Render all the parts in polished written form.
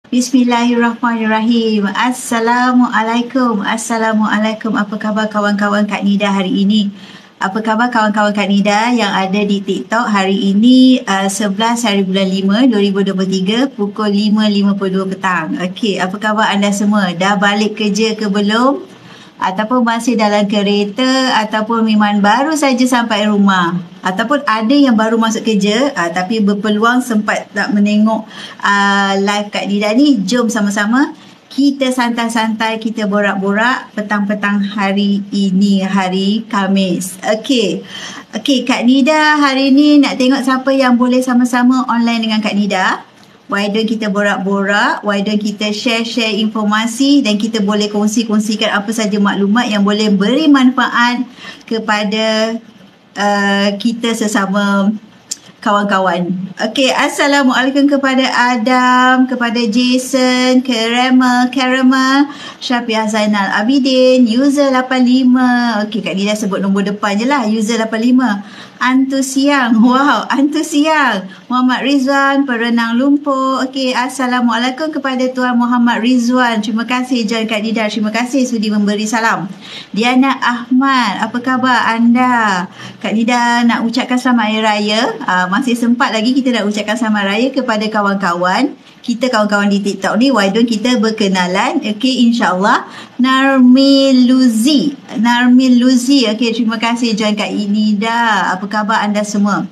Bismillahirrahmanirrahim. Assalamualaikum. Assalamualaikum. Apa khabar kawan-kawan Kak Nida hari ini? Apa khabar kawan-kawan Kak Nida yang ada di TikTok hari ini 11 hari bulan 5 2023 pukul 5.52 petang. Okey, apa khabar anda semua? Dah balik kerja ke belum? Ataupun masih dalam kereta, ataupun memang baru saja sampai rumah, ataupun ada yang baru masuk kerja tapi berpeluang sempat tak menengok live Kak Nida ni. Jom sama-sama kita santai-santai, kita borak-borak petang-petang hari ini, hari Khamis. Okey, Kak Nida hari ni nak tengok siapa yang boleh sama-sama online dengan Kak Nida. Why don't kita borak-borak, why don't kita share-share informasi dan kita boleh kongsi-kongsikan apa saja maklumat yang boleh beri manfaat kepada kita sesama kawan-kawan. Okey, Assalamualaikum kepada Adam, kepada Jason, Karama, Syafiah Zainal Abidin, user 85. Okey, Kak Nida sebut nombor depan je lah, user 85. Antu Siang, wow, Antu Siang. Muhammad Rizwan, perenang lumpur. Okey, Assalamualaikum kepada Tuan Muhammad Rizwan. Terima kasih join Kak Nida. Terima kasih sudi memberi salam. Diana Ahmad, apa khabar anda? Kak Nida nak ucapkan selamat Hari Raya. Masih sempat lagi kita nak ucapkan selamat Raya kepada kawan-kawan. Kita kawan-kawan di TikTok ni, why don't kita berkenalan. Okey, insyaAllah. Narmil Luzi. Okey, terima kasih join Kak Nida. Apa khabar anda semua?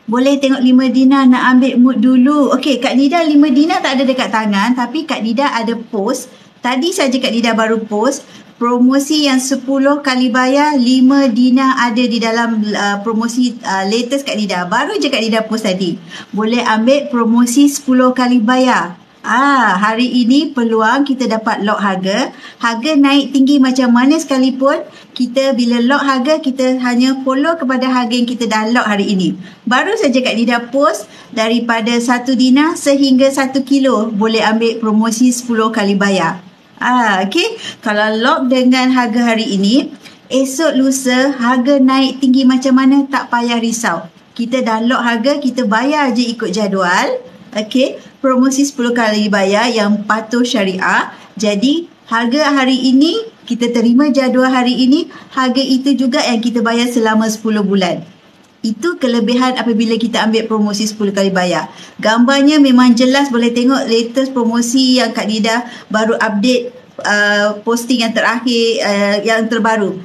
Boleh tengok 5 Dina, nak ambil mood dulu. Okey, Kak Nida 5 Dina tak ada dekat tangan, tapi Kak Nida ada post. Tadi saja Kak Nida baru post promosi yang 10 kali bayar 5 Dina ada di dalam promosi latest Kak Nida. Baru je Kak Nida post tadi. Boleh ambil promosi 10 kali bayar. Hari ini peluang kita dapat lock harga. Harga naik tinggi macam mana sekalipun, kita bila lock harga, kita hanya follow kepada harga yang kita dah lock hari ini. Baru saja Kak Nida post daripada 1 Dina sehingga 1 kilo boleh ambil promosi 10 kali bayar. Okey, kalau lock dengan harga hari ini, esok lusa harga naik tinggi macam mana tak payah risau. Kita dah lock harga, kita bayar je ikut jadual. Okey, promosi 10 kali bayar yang patuh syariah. Jadi harga hari ini, kita terima jadual hari ini, harga itu juga yang kita bayar selama 10 bulan. Itu kelebihan apabila kita ambil promosi 10 kali bayar. Gambarnya memang jelas, boleh tengok latest promosi yang Kak Nida baru update posting yang terakhir, yang terbaru.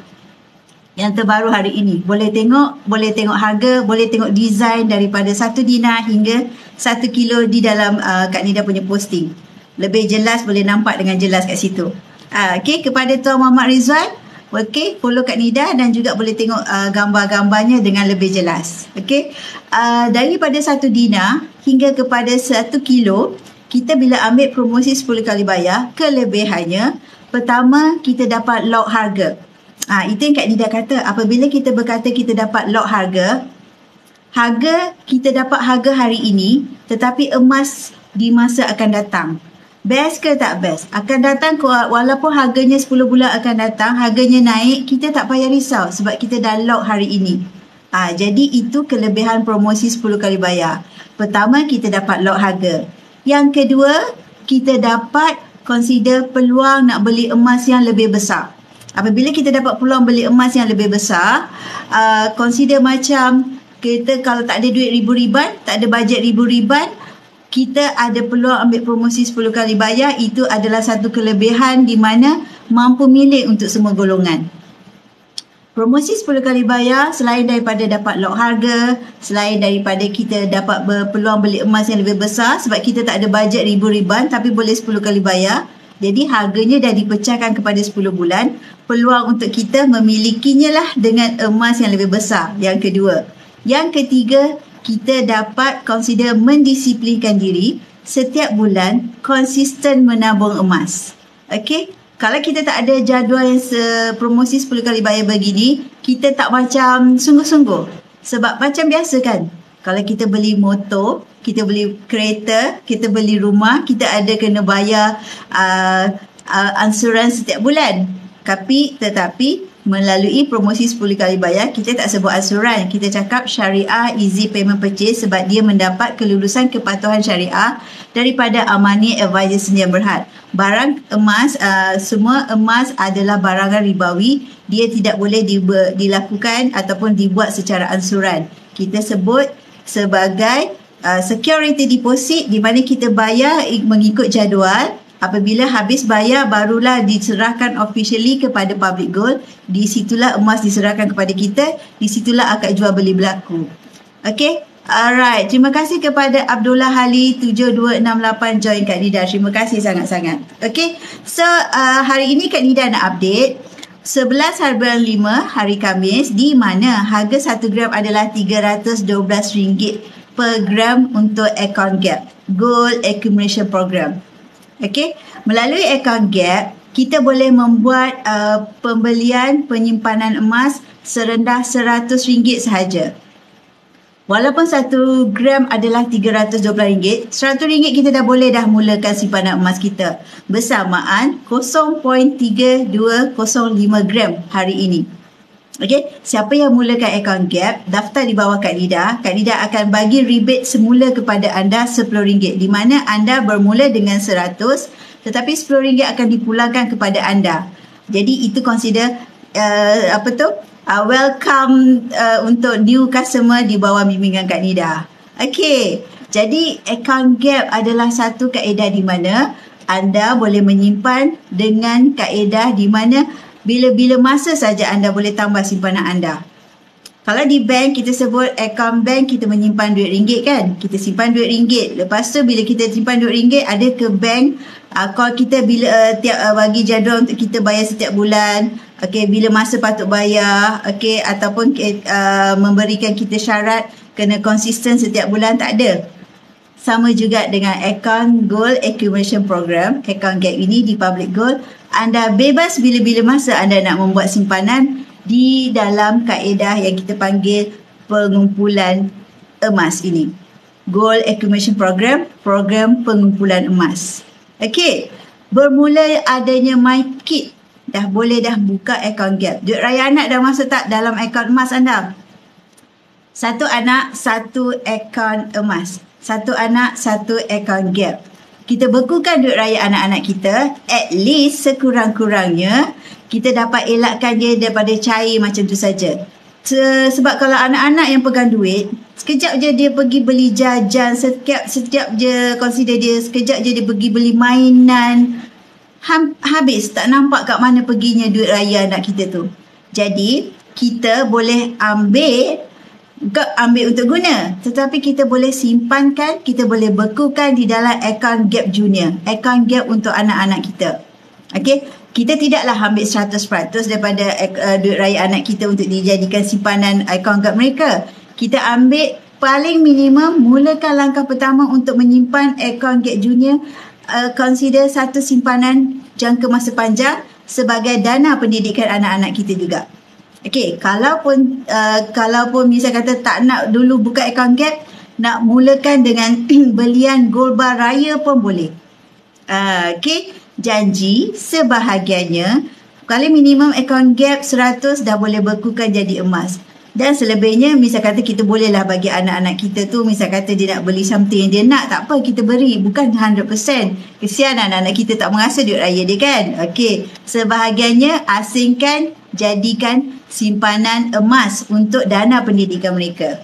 Yang terbaru hari ini. Boleh tengok harga, boleh tengok design daripada 1 Dina hingga 1 kilo di dalam Kak Nida punya posting. Lebih jelas, boleh nampak dengan jelas kat situ. Okey, kepada Tuan Muhammad Rizwan, okey, follow Kak Nida dan juga boleh tengok gambar-gambarnya dengan lebih jelas. Okey, daripada 1 Dina hingga kepada 1 kilo, kita bila ambil promosi 10 kali bayar, kelebihannya, pertama, kita dapat lock harga. Itu yang Kak Nida kata, apabila kita berkata kita dapat lock harga, kita dapat harga hari ini, tetapi emas di masa akan datang. Best ke tak best? Akan datang, walaupun harganya 10 bulan akan datang, harganya naik, kita tak payah risau sebab kita dah lock hari ini. Jadi itu kelebihan promosi 10 kali bayar. Pertama, kita dapat lock harga. Yang kedua, kita dapat consider peluang nak beli emas yang lebih besar. Apabila kita dapat peluang beli emas yang lebih besar, consider macam kita kalau tak ada duit ribu-riban, tak ada bajet ribu-riban, kita ada peluang ambil promosi 10 kali bayar. Itu adalah satu kelebihan di mana mampu milik untuk semua golongan. Promosi 10 kali bayar, selain daripada dapat lock harga, selain daripada kita dapat berpeluang beli emas yang lebih besar sebab kita tak ada bajet ribu-riban tapi boleh 10 kali bayar. Jadi harganya dah dipecahkan kepada 10 bulan. Peluang untuk kita memilikinya lah dengan emas yang lebih besar. Yang kedua. Yang ketiga, kita dapat consider mendisiplinkan diri setiap bulan konsisten menabung emas. Okey? Kalau kita tak ada jadual yang promosi 10 kali bayar begini, kita tak macam sungguh-sungguh. Sebab macam biasa kan, kalau kita beli motor, kita beli kereta, kita beli rumah, kita ada kena bayar ansuran setiap bulan. Tetapi melalui promosi 10 kali bayar, kita tak sebut ansuran. Kita cakap Syariah Easy Payment Purchase sebab dia mendapat kelulusan kepatuhan syariah daripada Amani Advisor Sendi Berhad. Barang emas, semua emas adalah barangan ribawi. Dia tidak boleh dilakukan ataupun dibuat secara ansuran. Kita sebut sebagai security deposit di mana kita bayar mengikut jadual. Apabila habis bayar barulah diserahkan officially kepada public gold. Di situlah emas diserahkan kepada kita. Di situlah akad jual beli berlaku. Okay. Alright. Terima kasih kepada Abdullah Hali 7268 join Kak Nida. Terima kasih sangat-sangat. Okay. So hari ini Kak Nida nak update 11 bulan 5 hari Khamis di mana harga 1 gram adalah RM312 per gram untuk account gap Gold Accumulation Program. Okey, melalui account gap kita boleh membuat pembelian penyimpanan emas serendah RM100 sahaja. Walaupun 1 gram adalah RM312, RM100 kita dah boleh mulakan simpanan emas kita bersamaan 0.3205 gram hari ini. Okey, siapa yang mulakan account gap, daftar di bawah Kak Nida. Kak Nida akan bagi rebate semula kepada anda RM10 di mana anda bermula dengan RM100 tetapi RM10 akan dipulangkan kepada anda. Jadi itu consider welcome untuk new customer di bawah bimbingan Kak Nida. Okey, jadi account gap adalah satu kaedah di mana anda boleh menyimpan dengan kaedah di mana bila-bila masa saja anda boleh tambah simpanan anda. Kalau di bank kita sebut account bank, kita menyimpan RM2 kan. Kita simpan RM2. Lepas tu bila kita simpan RM2 ada ke bank call kita bila bagi jadual untuk kita bayar setiap bulan. Okey, bila masa patut bayar, okey, ataupun memberikan kita syarat kena konsisten setiap bulan, tak ada. Sama juga dengan account Gold Accumulation Program, account gap ini di Public Gold, anda bebas bila-bila masa anda nak membuat simpanan di dalam kaedah yang kita panggil pengumpulan emas ini. Gold Accumulation Program, program pengumpulan emas. Okey, bermula adanya MyKit, dah boleh buka account gap. Duit raya anak dah masuk tak dalam account emas anda? Satu anak, satu account emas. Satu anak, satu account gap. Kita bekukan duit raya anak-anak kita, at least sekurang-kurangnya kita dapat elakkan dia daripada cair macam tu saja. Sebab kalau anak-anak yang pegang duit, sekejap je dia pergi beli jajan, setiap je consider dia, sekejap je dia pergi beli mainan. Habis, tak nampak kat mana perginya duit raya anak kita tu. Jadi, kita boleh ambil untuk guna, tetapi kita boleh simpankan, kita boleh bekukan di dalam account gap junior, account gap untuk anak-anak kita. Okey, kita tidaklah ambil 100% daripada duit raya anak kita untuk dijadikan simpanan account gap mereka. Kita ambil paling minimum, mulakan langkah pertama untuk menyimpan account gap junior, consider satu simpanan jangka masa panjang sebagai dana pendidikan anak-anak kita juga. Okey, kalaupun misal kata tak nak dulu buka account gap, nak mulakan dengan belian gold bar raya pun boleh. Okey, janji sebahagiannya kalau minimum account gap 100 dah boleh bekukan jadi emas. Dan selebihnya misal kata kita bolehlah bagi anak-anak kita tu, misal kata dia nak beli something yang dia nak, tak apa, kita beri, bukan 100%. Kesian anak-anak kita tak mengasa duit raya dia kan. Okey, sebahagiannya asingkan, jadikan simpanan emas untuk dana pendidikan mereka.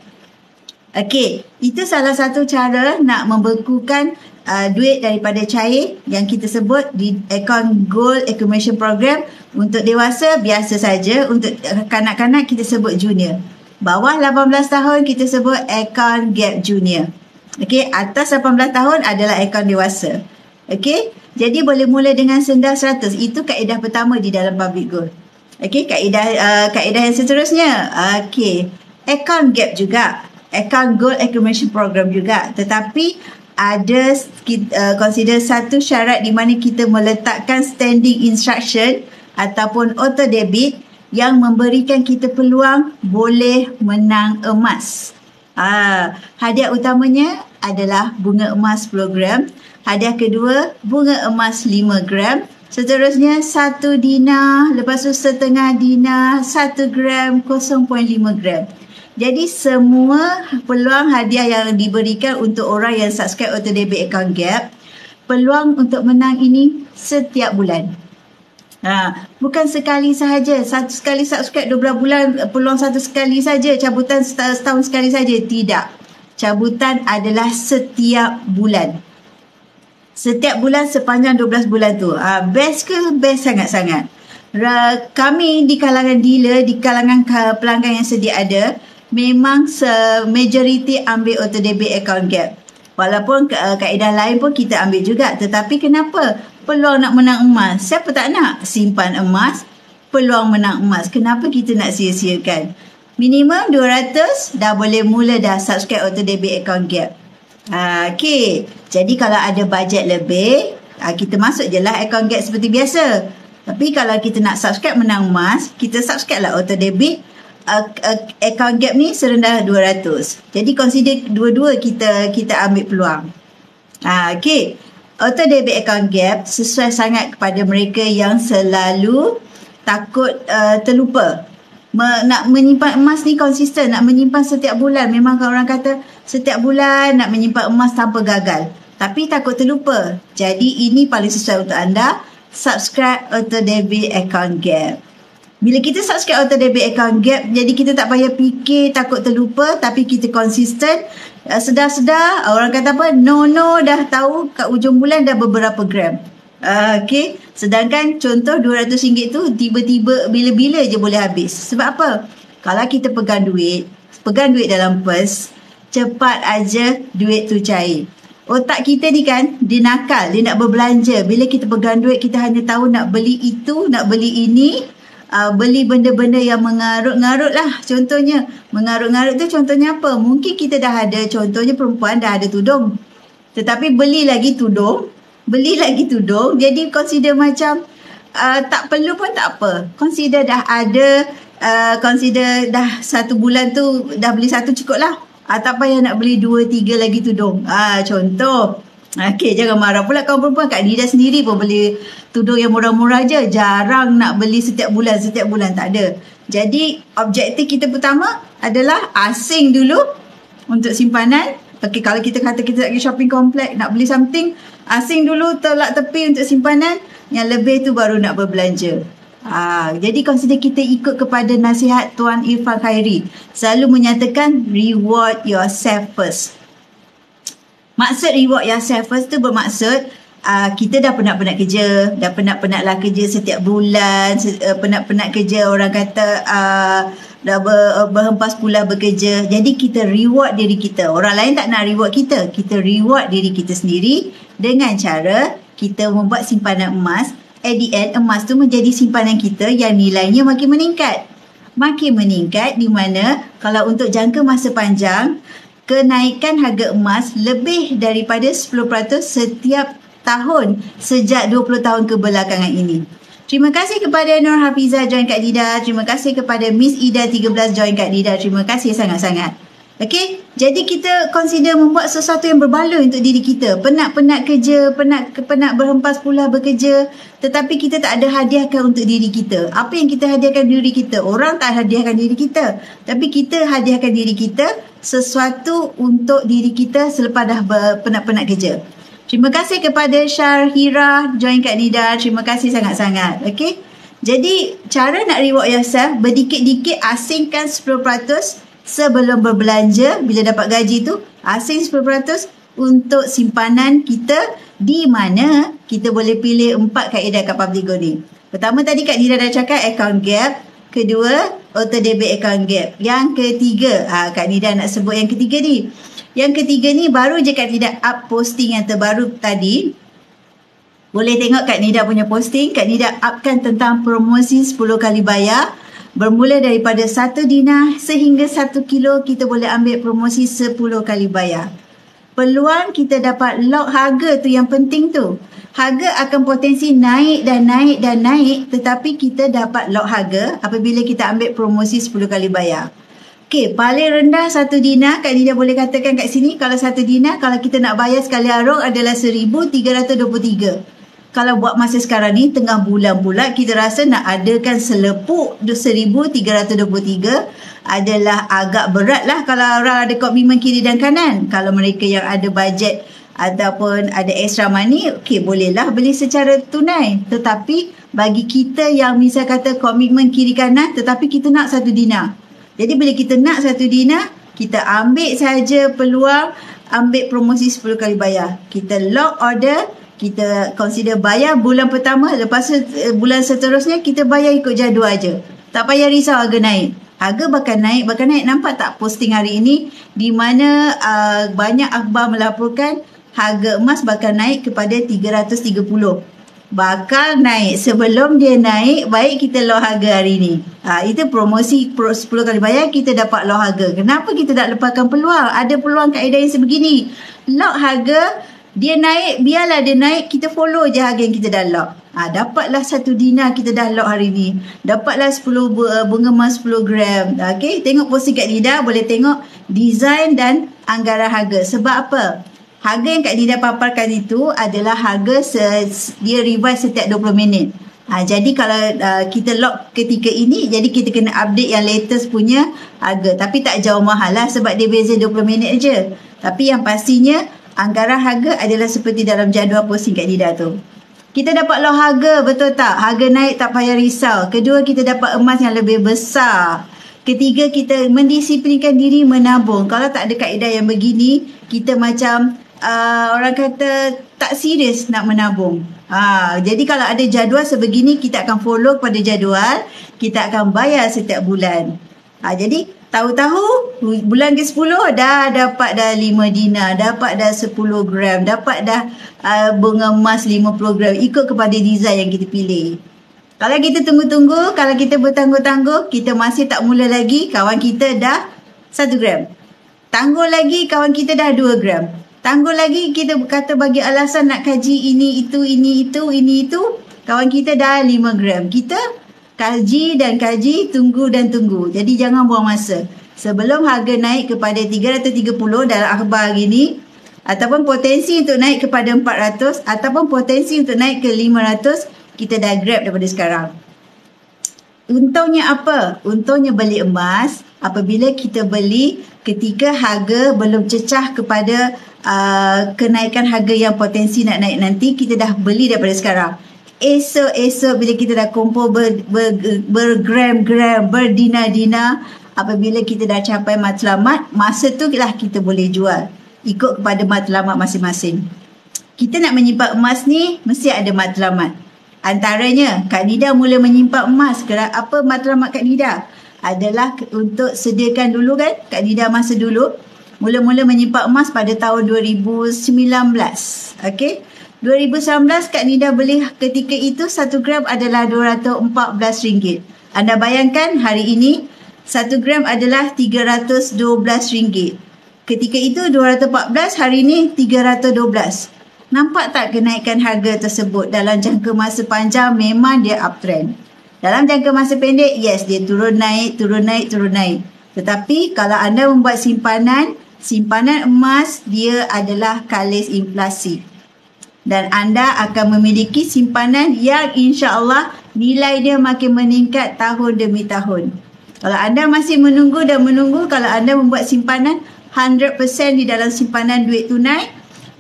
Okey, itu salah satu cara nak membekukan duit daripada cair yang kita sebut di account Gold Accumulation Program. Untuk dewasa biasa saja, untuk kanak-kanak kita sebut junior. Bawah 18 tahun kita sebut account gap junior. Okey, atas 18 tahun adalah account dewasa. Okey, jadi boleh mula dengan senda 100. Itu kaedah pertama di dalam public gold. Okey, kaedah yang seterusnya. Okey, account gap juga, account Gold Accumulation Program juga, tetapi ada consider satu syarat di mana kita meletakkan standing instruction ataupun auto debit yang memberikan kita peluang boleh menang emas. Hadiah utamanya adalah bunga emas 10 gram. Hadiah kedua, bunga emas 5 gram. Seterusnya 1 dinar, lepas tu setengah dinar, 1 gram, 0.5 gram. Jadi semua peluang hadiah yang diberikan untuk orang yang subscribe auto debit account Gap, peluang untuk menang ini setiap bulan. Bukan sekali sahaja, satu sekali subscribe 12 bulan, peluang satu sekali saja, cabutan setahun sekali saja. Tidak. Cabutan adalah setiap bulan. Setiap bulan sepanjang 12 bulan tu. Best ke? Best sangat-sangat. Kami di kalangan dealer, di kalangan pelanggan yang sedia ada, memang majoriti ambil auto debit account Gap. Walaupun kaedah lain pun kita ambil juga. Tetapi kenapa? Peluang nak menang emas. Siapa tak nak simpan emas? Peluang menang emas. Kenapa kita nak sia-siakan? Minimum 200 dah boleh mula dah subscribe auto debit account Gap. Okey. Jadi kalau ada bajet lebih, kita masuk je lah account Gap seperti biasa. Tapi kalau kita nak subscribe menang emas, kita subscribe lah auto debit account Gap ni serendah 200. Jadi consider dua-dua kita ambil peluang. Okey. Auto debit account Gap sesuai sangat kepada mereka yang selalu takut terlupa. Nak menyimpan emas ni konsisten, nak menyimpan setiap bulan. Memang orang kata setiap bulan nak menyimpan emas tanpa gagal. Tapi takut terlupa. Jadi ini paling sesuai untuk anda. Subscribe auto debit account Gap. Bila kita subscribe auto debit account Gap, jadi kita tak payah fikir takut terlupa, tapi kita konsisten. Sedar-sedar, orang kata apa? No, dah tahu kat ujung bulan dah beberapa gram. Okey. Sedangkan contoh RM200 tu tiba-tiba bila-bila je boleh habis. Sebab apa? Kalau kita pegang duit dalam purse, cepat aja duit tu cair. Otak kita ni kan, dia nakal, dia nak berbelanja. Bila kita pegang duit, kita hanya tahu nak beli itu, nak beli ini, beli benda-benda yang mengarut-ngarut lah. Contohnya, mengarut-ngarut tu contohnya apa? Mungkin kita dah ada, contohnya perempuan dah ada tudung. Tetapi beli lagi tudung, jadi consider macam tak perlu pun tak apa. Consider dah ada, consider dah 1 bulan tu dah beli 1 cukup lah. Tak payah nak beli 2-3 lagi tudung. Contoh. Okey, jangan marah pula kaum perempuan. Kak Nida sendiri pun beli tudung yang murah-murah je. Jarang nak beli setiap bulan, tak ada. Jadi, objektif kita pertama adalah asing dulu untuk simpanan. Okey, kalau kita kata kita nak pergi shopping komplek, nak beli something, asing dulu tolak tepi untuk simpanan. Yang lebih tu baru nak berbelanja. Jadi consider kita ikut kepada nasihat Tuan Irfan Khairi. Selalu menyatakan reward yourself first. Maksud reward yourself first tu bermaksud kita dah penat-penat kerja, dah penat-penatlah kerja setiap bulan, penat-penat kerja, orang kata dah berhempas pula bekerja. Jadi kita reward diri kita. Orang lain tak nak reward kita. Kita reward diri kita sendiri dengan cara kita membuat simpanan emas. At the end, emas tu menjadi simpanan kita yang nilainya makin meningkat. Makin meningkat di mana kalau untuk jangka masa panjang, kenaikan harga emas lebih daripada 10% setiap tahun sejak 20 tahun kebelakangan ini. Terima kasih kepada Nur Hafizah join Kak Nida. Terima kasih kepada Miss Ida 13 join Kak Nida. Terima kasih sangat-sangat. Okey, jadi kita consider membuat sesuatu yang berbaloi untuk diri kita. Penat-penat kerja, penat berhempas pula bekerja, tetapi kita tak ada hadiahkan untuk diri kita. Apa yang kita hadiahkan diri kita? Orang tak hadiahkan diri kita, tapi kita hadiahkan diri kita sesuatu untuk diri kita selepas dah penat-penat kerja. Terima kasih kepada Syarhira join Kak Nida. Terima kasih sangat-sangat. Okey. Jadi cara nak reward yourself, berdikit-dikit asingkan 10% sebelum berbelanja. Bila dapat gaji tu, asing 10% untuk simpanan kita, di mana kita boleh pilih 4 kaedah kat Publigo ni. Pertama tadi Kak Nida dah cakap account Gap. Kedua, auto debit account Gap. Yang ketiga, Kak Nida nak sebut yang ketiga ni. Yang ketiga ni baru je Kak Nida up posting yang terbaru tadi. Boleh tengok Kak Nida punya posting. Kak Nida upkan tentang promosi 10 kali bayar. Bermula daripada 1 dinar sehingga 1 kilo, kita boleh ambil promosi 10 kali bayar. Peluang kita dapat lock harga tu yang penting tu. Harga akan potensi naik dan naik dan naik, tetapi kita dapat lock harga apabila kita ambil promosi 10 kali bayar. Okey, paling rendah 1 dinar, Kak Nida boleh katakan kat sini, kalau 1 dinar, kalau kita nak bayar sekali arung adalah 1,323. kalau buat masa sekarang ni tengah bulan pula, kita rasa nak adakan selepuk 1323 adalah agak berat lah kalau orang ada komitmen kiri dan kanan. Kalau mereka yang ada bajet ataupun ada extra money, okey, bolehlah beli secara tunai. Tetapi bagi kita yang misal kata komitmen kiri kanan tetapi kita nak 1 dinar. Jadi bila kita nak 1 dinar, kita ambil saja peluang, ambil promosi 10 kali bayar. Kita lock order, kita consider bayar bulan pertama, lepas tu bulan seterusnya kita bayar ikut jadual aja. Tak payah risau harga naik. Harga bakal naik. Nampak tak posting hari ini di mana banyak akhbar melaporkan harga emas bakal naik kepada 330. Bakal naik. Sebelum dia naik, baik kita lock harga hari ini. Itu promosi 10 kali bayar, kita dapat lock harga. Kenapa kita tak lepaskan peluang? Ada peluang kaedah yang sebegini. Lock harga, dia naik, biarlah dia naik, kita follow je harga yang kita dah lock. Dapatlah 1 dinar kita dah lock hari ni. Dapatlah 10 bunga emas 10 gram. Okay, tengok posting kat Nida, boleh tengok design dan anggaran harga. Sebab apa? Harga yang Kak Nida paparkan itu adalah harga dia revise setiap 20 minit. Jadi kalau kita lock ketika ini, jadi kita kena update yang latest punya harga. Tapi tak jauh mahal lah sebab dia beza 20 minit je. Tapi yang pastinya anggaran harga adalah seperti dalam jadual posting Kak Nida tu. Kita dapat lock harga, betul tak? Harga naik tak payah risau. Kedua, kita dapat emas yang lebih besar. Ketiga, kita mendisiplinkan diri menabung. Kalau tak ada kaedah yang begini, kita macam orang kata tak serius nak menabung. Jadi kalau ada jadual sebegini, kita akan follow pada jadual, kita akan bayar setiap bulan. Jadi tahu-tahu bulan ke-10 dah dapat dah 5 dinar, dapat dah 10 gram, dapat dah bunga emas 50 gram, ikut kepada design yang kita pilih. Kalau kita tunggu-tunggu, kalau kita bertangguh-tangguh, kita masih tak mula lagi, kawan kita dah 1 gram. Tangguh lagi, kawan kita dah 2 gram. Tangguh lagi, kita kata bagi alasan nak kaji ini, itu, kawan kita dah 5 gram. Kita kaji dan kaji, tunggu dan tunggu. Jadi jangan buang masa. Sebelum harga naik kepada 330 dalam akhbar hari ini, ataupun potensi untuk naik kepada 400, ataupun potensi untuk naik ke 500, kita dah grab daripada sekarang. Untungnya apa? Untungnya beli emas apabila kita beli ketika harga belum cecah kepada kenaikan harga yang potensi nak naik nanti, kita dah beli daripada sekarang. Esok bila kita dah kumpul bergram-gram, berdinar-dinar, apabila kita dah capai matlamat, masa tu lah kita boleh jual ikut kepada matlamat masing-masing. Kita nak menyimpan emas ni mesti ada matlamat. Antaranya Kak Nida mula menyimpan emas. Apa matlamat Kak Nida? Adalah untuk sediakan dulu kan, Kak Nida masa dulu mula-mula menyimpan emas pada tahun 2019. Okey. 2019 Kak Nida beli ketika itu 1 gram adalah RM214. Anda bayangkan hari ini 1 gram adalah RM312. Ketika itu 214, hari ini 312. Nampak tak kenaikan harga tersebut? Dalam jangka masa panjang memang dia uptrend. Dalam jangka masa pendek, yes, dia turun naik. Tetapi kalau anda membuat simpanan emas, dia adalah kalis inflasi. Dan anda akan memiliki simpanan yang insya-Allah nilai dia makin meningkat tahun demi tahun. Kalau anda masih menunggu, kalau anda membuat simpanan 100% di dalam simpanan duit tunai,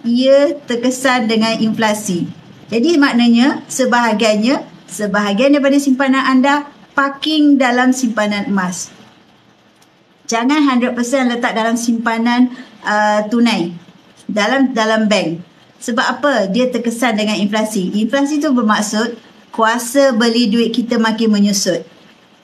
ia terkesan dengan inflasi. Jadi maknanya sebahagian daripada simpanan anda parking dalam simpanan emas. Jangan 100% letak dalam simpanan tunai dalam bank. Sebab apa? Dia terkesan dengan inflasi. Inflasi tu bermaksud kuasa beli duit kita makin menyusut.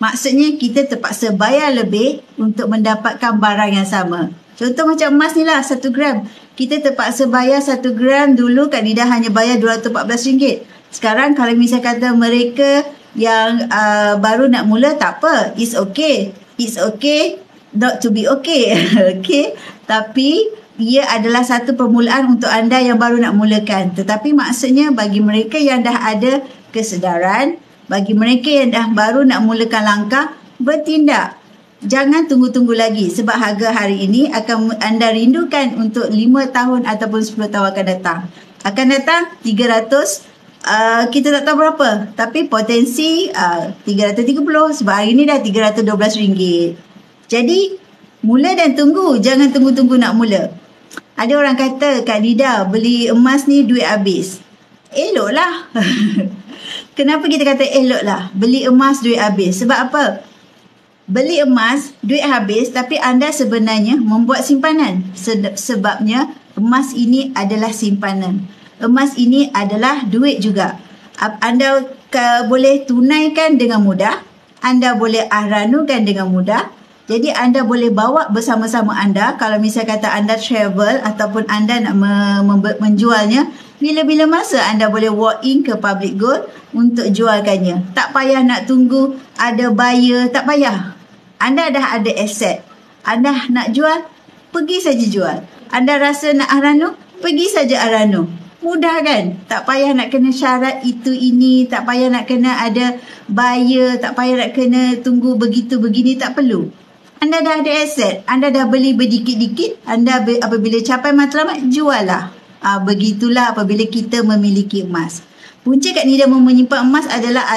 Maksudnya kita terpaksa bayar lebih untuk mendapatkan barang yang sama. Contoh macam emas ni lah, 1 gram. Kita terpaksa bayar 1 gram dulu, Kak Nida hanya bayar RM214. Sekarang kalau misal kata mereka yang baru nak mula, tak apa. It's okay. It's okay not to be okay. Okay. Tapi ia adalah satu permulaan untuk anda yang baru nak mulakan. Tetapi maksudnya bagi mereka yang dah ada kesedaran, bagi mereka yang dah baru nak mulakan langkah, bertindak. Jangan tunggu-tunggu lagi sebab harga hari ini akan anda rindukan untuk 5 tahun ataupun 10 tahun akan datang. Akan datang 300, kita tak tahu berapa, tapi potensi 330 sebab hari ni dah RM312. Jadi mula dan tunggu, jangan tunggu-tunggu nak mula. Ada orang kata, Kak Nida beli emas ni duit habis. Eloklah. Kenapa kita kata eloklah beli emas duit habis? Sebab apa? Beli emas duit habis tapi anda sebenarnya membuat simpanan. Sebabnya emas ini adalah simpanan. Emas ini adalah duit juga. Anda boleh tunaikan dengan mudah. Anda boleh ahranukan dengan mudah. Jadi anda boleh bawa bersama-sama anda. Kalau misalnya kata anda travel ataupun anda nak menjualnya, bila-bila masa anda boleh walk in ke Public Gold untuk jualkannya. Tak payah nak tunggu ada buyer, tak payah. Anda dah ada aset. Anda nak jual, pergi saja jual. Anda rasa nak ahranu, pergi saja ahranu. Mudah kan? Tak payah nak kena syarat itu ini, tak payah nak kena ada buyer, tak payah nak kena tunggu begitu begini, tak perlu. Anda dah ada aset, anda dah beli berdikit-dikit, anda apabila capai matlamat, jual lah. Begitulah apabila kita memiliki emas. Punca Kak Nida menyimpan emas adalah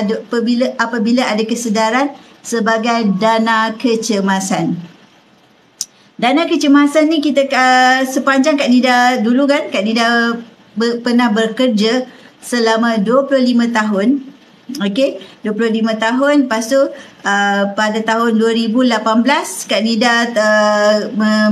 apabila ada kesedaran sebagai dana kecemasan. Dana kecemasan ni kita sepanjang Kak Nida dulu kan, Kak Nida pernah bekerja selama 25 tahun. Okey, 25 tahun. Lepas tu pada tahun 2018 Kak Nida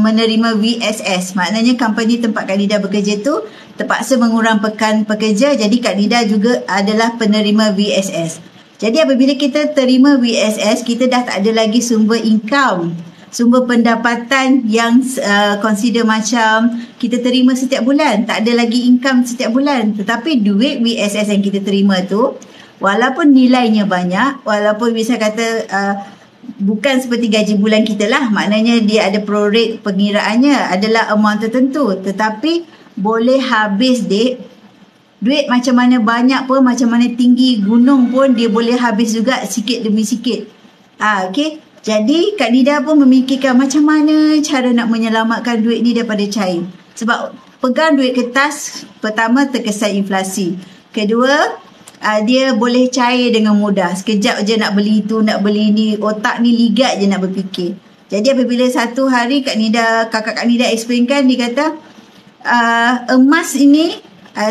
menerima VSS. Maknanya company tempat Kak Nida bekerja tu terpaksa mengurang pekan pekerja. Jadi Kak Nida juga adalah penerima VSS. Jadi apabila kita terima VSS, kita dah tak ada lagi sumber income, sumber pendapatan yang consider macam kita terima setiap bulan. Tak ada lagi income setiap bulan. Tetapi duit VSS yang kita terima tu, walaupun nilainya banyak, walaupun bisa kata bukan seperti gaji bulan kita lah, maknanya dia ada prorate pengiraannya adalah amount tertentu, tetapi boleh habis duit macam mana banyak pun, macam mana tinggi gunung pun dia boleh habis juga sikit demi sikit. Okey. Jadi Kak Nida pun memikirkan macam mana cara nak menyelamatkan duit ni daripada cair. Sebab pegang duit kertas, pertama terkesan inflasi. Kedua, dia boleh cair dengan mudah. Sekejap je nak beli itu, nak beli ni. Otak ni ligat je nak berfikir. Jadi apabila satu hari kakak Kak Nida explainkan, dia kata emas ini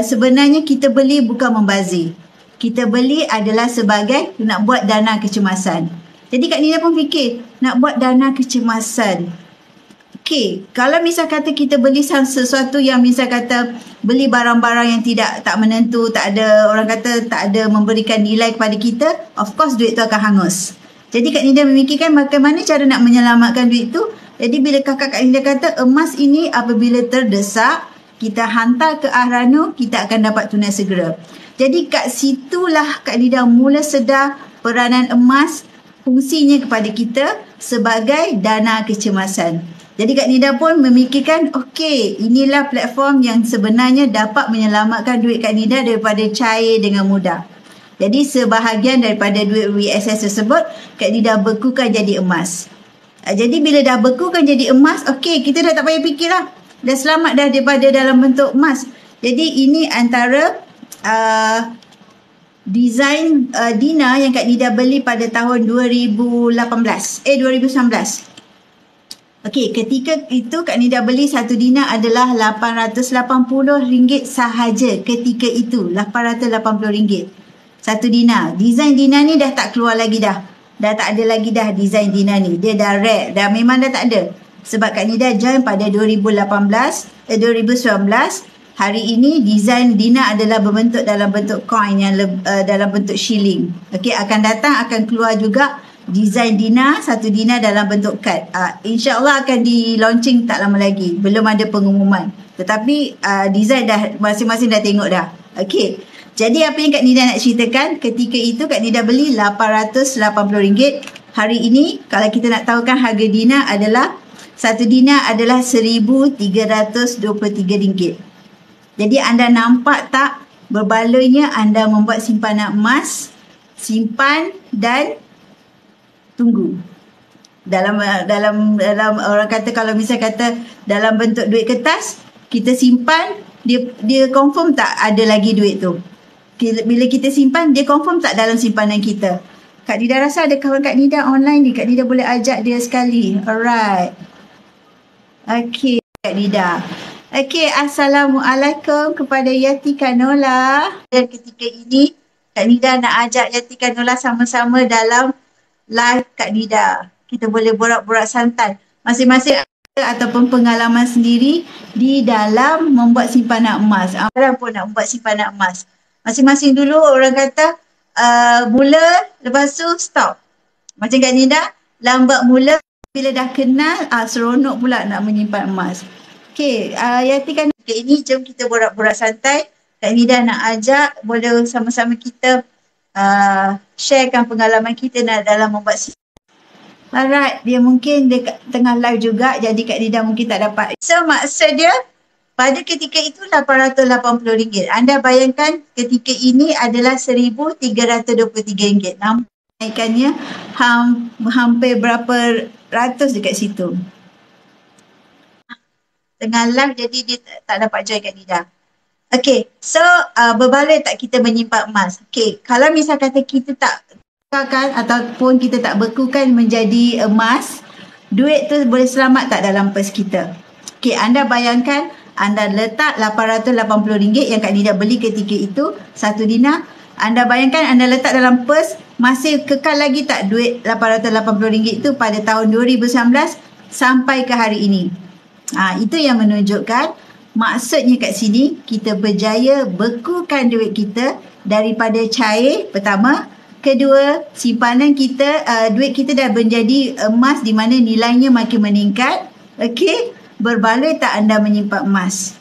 sebenarnya kita beli bukan membazir. Kita beli adalah sebagai nak buat dana kecemasan. Jadi Kak Nida pun fikir, nak buat dana kecemasan. Okey, kalau misal kata kita beli sesuatu yang misal kata beli barang-barang yang tak menentu, tak ada, orang kata tak ada memberikan nilai kepada kita, of course duit tu akan hangus. Jadi Kak Nida memikirkan bagaimana cara nak menyelamatkan duit tu. Jadi bila Kak Nida kata emas ini apabila terdesak, kita hantar ke Ahranu, kita akan dapat tunai segera. Jadi kat situlah Kak Nida mula sedar peranan emas, fungsinya kepada kita sebagai dana kecemasan. Jadi Kak Nida pun memikirkan, okey, inilah platform yang sebenarnya dapat menyelamatkan duit Kak Nida daripada cair dengan mudah. Jadi sebahagian daripada duit VSS tersebut, Kak Nida bekukan jadi emas. Jadi bila dah bekukan jadi emas, okey, kita dah tak payah fikir lah. Dah selamat dah daripada dalam bentuk emas. Jadi ini antara design Dina yang Kak Nida beli pada tahun 2019. Okey, ketika itu Kak Nida beli satu Dina adalah RM880 sahaja ketika itu. RM880 satu Dina. Design Dina ni dah tak keluar lagi dah. Dah tak ada lagi dah design Dina ni. Dia dah rare. Dah memang dah tak ada. Sebab Kak Nida join pada 2019. Hari ini design Dina adalah berbentuk dalam bentuk coin yang dalam bentuk shilling. Okey, akan datang akan keluar juga design Dina, satu Dina dalam bentuk kad. InsyaAllah akan di launching tak lama lagi. Belum ada pengumuman. Tetapi design dah masing-masing dah tengok dah. Okey. Jadi apa yang Kak Nida nak ceritakan, ketika itu Kak Nida beli RM880. Hari ini kalau kita nak tahukan harga Dina adalah satu Dina adalah RM1,323. Jadi anda nampak tak berbaloi anda membuat simpanan emas, simpan dan tunggu. Dalam orang kata, kalau misal kata dalam bentuk duit kertas, kita simpan, dia confirm tak ada lagi duit tu. Bila kita simpan, dia confirm tak dalam simpanan kita. Kak Nida rasa ada kawan Kak Nida online ni. Kak Nida boleh ajak dia sekali. Alright. Okey, Kak Nida. Okey, Assalamualaikum kepada Yati Kanola. Dan ketika ini, Kak Nida nak ajak Yati Kanola sama-sama dalam live Kak Nida. Kita boleh borak-borak santai. Masing-masing ataupun pengalaman sendiri di dalam membuat simpanan emas. Orang pun nak membuat simpanan emas. Masing-masing dulu orang kata mula, lepas tu stop. Macam Kak Nida, lambat mula, bila dah kenal, seronok pula nak menyimpan emas. Okey, Yati kan ini jom kita borak-borak santai. Kak Nida nak ajak, boleh sama-sama kita sharekan pengalaman kita dalam membuat simpanan. Alright, dia mungkin dia tengah live juga, jadi Kak Nida mungkin tak dapat. So maksud dia, pada ketika itu RM880. Anda bayangkan ketika ini adalah RM1,323. Naikkannya hampir berapa ratus dekat situ. Tengah live jadi dia tak dapat join Kak Nida. Okay, so berbaloi tak kita menyimpan emas? Okay, kalau misal kata kita tak ataupun kita tak bekukan menjadi emas, duit tu boleh selamat tak dalam pers kita? Okay, anda bayangkan anda letak RM880 yang Kak Nida beli ketika itu, 1 dinar. Anda bayangkan anda letak dalam pers, masih kekal lagi tak duit RM880 itu pada tahun 2019 sampai ke hari ini. Itu yang menunjukkan maksudnya kat sini kita berjaya bekukan duit kita daripada cair, pertama. Kedua, simpanan kita, duit kita dah menjadi emas di mana nilainya makin meningkat. Okey, berbaloi tak anda menyimpan emas?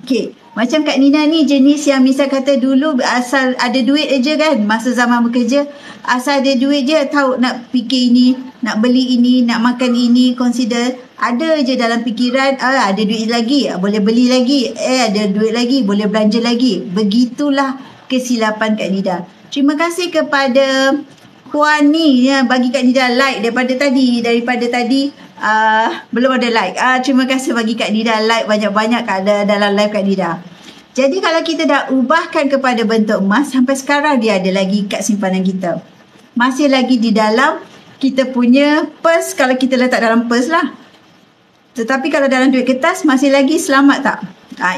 Okey, macam Kak Nina ni jenis yang misal kata dulu asal ada duit aja kan, masa zaman bekerja, asal ada duit je tahu nak fikir ini, nak beli ini, nak makan ini, consider. Ada je dalam fikiran, ada duit lagi, boleh beli lagi, ada duit lagi, boleh belanja lagi. Begitulah kesilapan Kak Nida. Terima kasih kepada Puan ni yang bagi Kak Nida like daripada tadi belum ada like. Terima kasih bagi Kak Nida like banyak-banyak dalam live Kak Nida. Jadi kalau kita dah ubahkan kepada bentuk emas, sampai sekarang dia ada lagi kat simpanan kita. Masih lagi di dalam kita punya pers, kalau kita letak dalam pers lah. Tetapi kalau dalam duit kertas masih lagi selamat tak?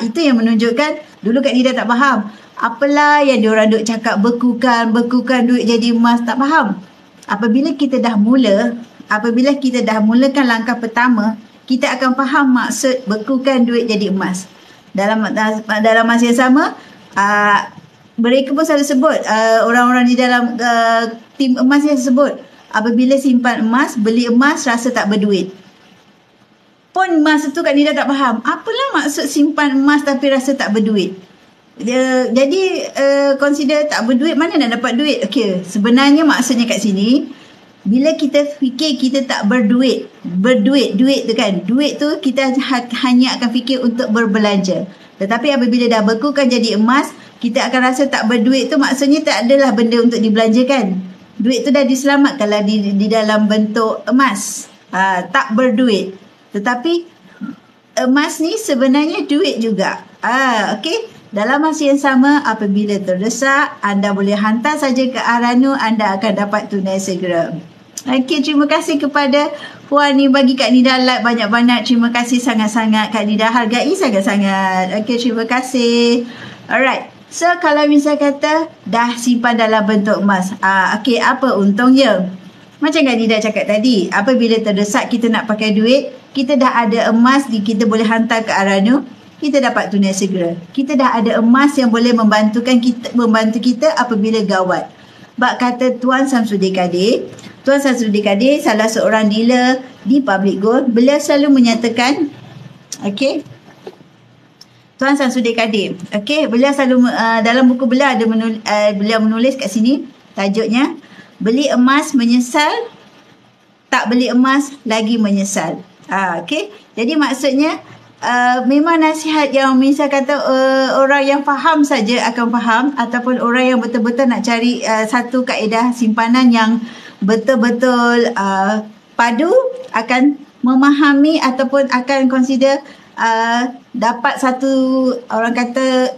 Itu yang menunjukkan dulu Kak Nida tak faham. Apalah yang diorang duk cakap bekukan duit jadi emas, tak faham. Apabila kita dah mulakan langkah pertama, kita akan faham maksud bekukan duit jadi emas. Dalam masa yang sama, mereka pun selalu sebut, orang-orang di dalam tim emas yang sebut, apabila simpan emas, beli emas, rasa tak berduit. Pun masa tu Kak Nida tak faham, apalah maksud simpan emas tapi rasa tak berduit. Jadi consider tak berduit, mana nak dapat duit? Okey, sebenarnya maksudnya kat sini, bila kita fikir kita tak duit tu kan, duit tu kita hanya akan fikir untuk berbelanja. Tetapi apabila dah bekukan jadi emas, kita akan rasa tak berduit tu maksudnya tak adalah benda untuk dibelanjakan. Duit tu dah diselamatkanlah di dalam bentuk emas. Tak berduit. Tetapi emas ni sebenarnya duit juga. Okey. Dalam masa yang sama, apabila terdesak, anda boleh hantar saja ke Aranu, anda akan dapat tunai segera. Okey, terima kasih kepada Puan ni bagi Kak Nida like banyak-banyak. Terima kasih sangat-sangat. Kak Nida hargai sangat-sangat. Okey, terima kasih. Alright. So, kalau misal kata dah simpan dalam bentuk emas. Okey, apa untungnya? Macam Kak Nida cakap tadi, apabila terdesak kita nak pakai duit, kita dah ada emas, kita boleh hantar ke Aranu. Kita dapat tunai segera. Kita dah ada emas yang boleh membantu kita apabila gawat. Bak kata Tuan Samsudin Kadir. Tuan Samsudin Kadir salah seorang dealer di Public Gold. Beliau selalu menyatakan, okey, Tuan Samsudin Kadir. Okey, beliau selalu dalam buku beliau ada beliau menulis kat sini tajuknya, beli emas menyesal, tak beli emas lagi menyesal. Okey. Jadi maksudnya memang nasihat yang misal kata orang yang faham saja akan faham, ataupun orang yang betul-betul nak cari satu kaedah simpanan yang betul-betul padu akan memahami ataupun akan consider dapat satu orang kata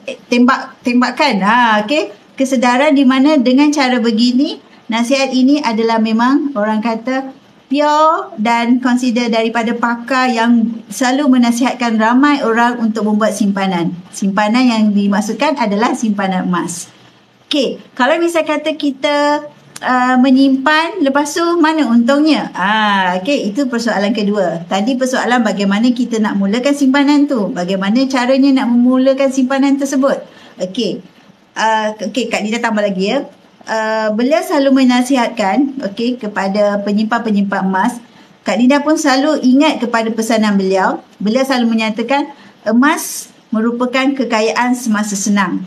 tembakan. Okey. kesedaran di mana dengan cara begini, nasihat ini adalah memang orang kata pure dan consider daripada pakar yang selalu menasihatkan ramai orang untuk membuat simpanan. Simpanan yang dimaksudkan adalah simpanan emas. Okey, kalau misal kata kita menyimpan, lepas tu mana untungnya? Okey, itu persoalan kedua. Tadi persoalan bagaimana kita nak mulakan simpanan tu, bagaimana caranya nak memulakan simpanan tersebut. Okey, Kak Nida tambah lagi ya. Beliau selalu menasihatkan kepada penyimpan-penyimpan emas. Kak Nida pun selalu ingat kepada pesanan beliau. Beliau selalu menyatakan emas merupakan kekayaan semasa senang.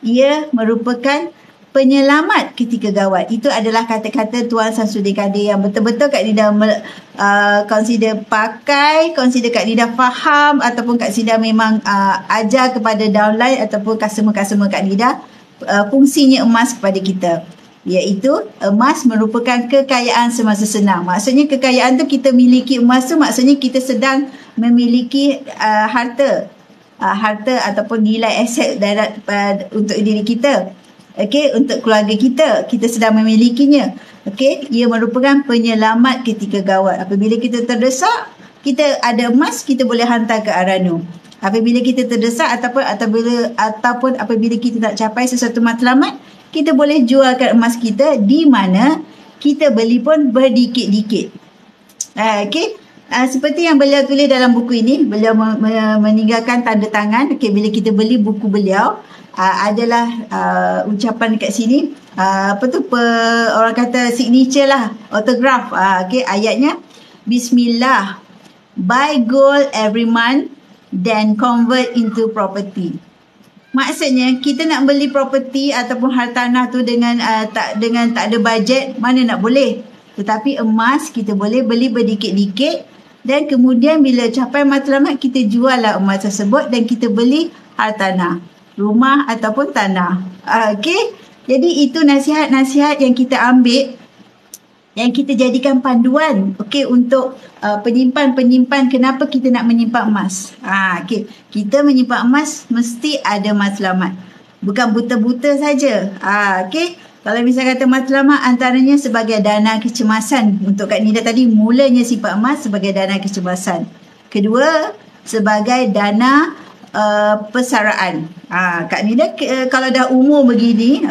Ia merupakan penyelamat ketika gawat. Itu adalah kata-kata Tuan Samsudin Kadir yang betul-betul Kak Nida consider pakai, consider Kak Nida faham, ataupun Kak Nida memang ajar kepada downline ataupun customer-customer Kak Nida fungsinya emas kepada kita, iaitu emas merupakan kekayaan semasa senang. Maksudnya kekayaan tu kita miliki emas tu, maksudnya kita sedang memiliki harta ataupun nilai aset untuk diri kita, untuk keluarga kita sedang memilikinya. Ia merupakan penyelamat ketika gawat. Apabila kita terdesak, kita ada emas, kita boleh hantar ke Arano. Apabila kita terdesak ataupun apabila kita tak capai sesuatu matlamat, kita boleh jualkan emas kita, di mana kita beli pun berdikit-dikit. Seperti yang beliau tulis dalam buku ini, beliau meninggalkan tanda tangan. Bila kita beli buku beliau, adalah ucapan dekat sini, orang kata signature lah, autograph. Ayatnya, Bismillah, buy gold every month, then convert into property. Maksudnya kita nak beli properti ataupun hartanah tu dengan tak ada bajet, mana nak boleh. Tetapi emas kita boleh beli berdikit-dikit, dan kemudian bila capai matlamat, kita jual lah emas tersebut dan kita beli hartanah, rumah ataupun tanah. Jadi itu nasihat-nasihat yang kita ambil, yang kita jadikan panduan untuk penyimpan-penyimpan kenapa kita nak menyimpan emas. Kita menyimpan emas mesti ada matlamat, bukan buta-buta saja. Kalau misalnya kata matlamat, antaranya sebagai dana kecemasan. Untuk Kak Nida tadi, mulanya simpan emas sebagai dana kecemasan. Kedua, sebagai dana persaraan. Kak Nida kalau dah umur begini,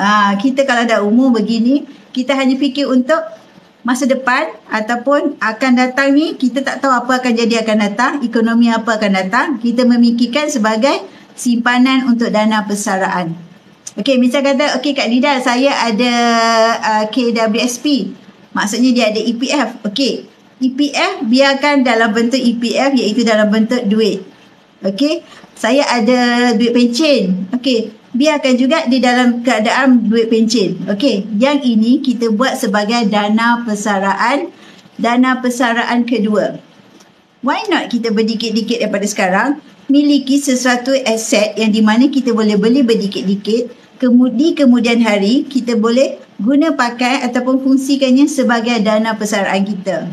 kita hanya fikir untuk masa depan ataupun akan datang ni, kita tak tahu apa akan jadi akan datang, ekonomi apa akan datang. Kita memikirkan sebagai simpanan untuk dana persaraan. Misal kata, Kak Nida, saya ada KWSP. Maksudnya dia ada EPF. EPF biarkan dalam bentuk EPF, iaitu dalam bentuk duit. Saya ada duit pencen. Biarkan juga di dalam keadaan duit pencen. Yang ini kita buat sebagai dana persaraan. Dana persaraan kedua. Why not kita berdikit-dikit daripada sekarang, miliki sesuatu aset yang di mana kita boleh beli berdikit-dikit, di kemudian hari kita boleh guna pakai ataupun fungsikannya sebagai dana persaraan kita.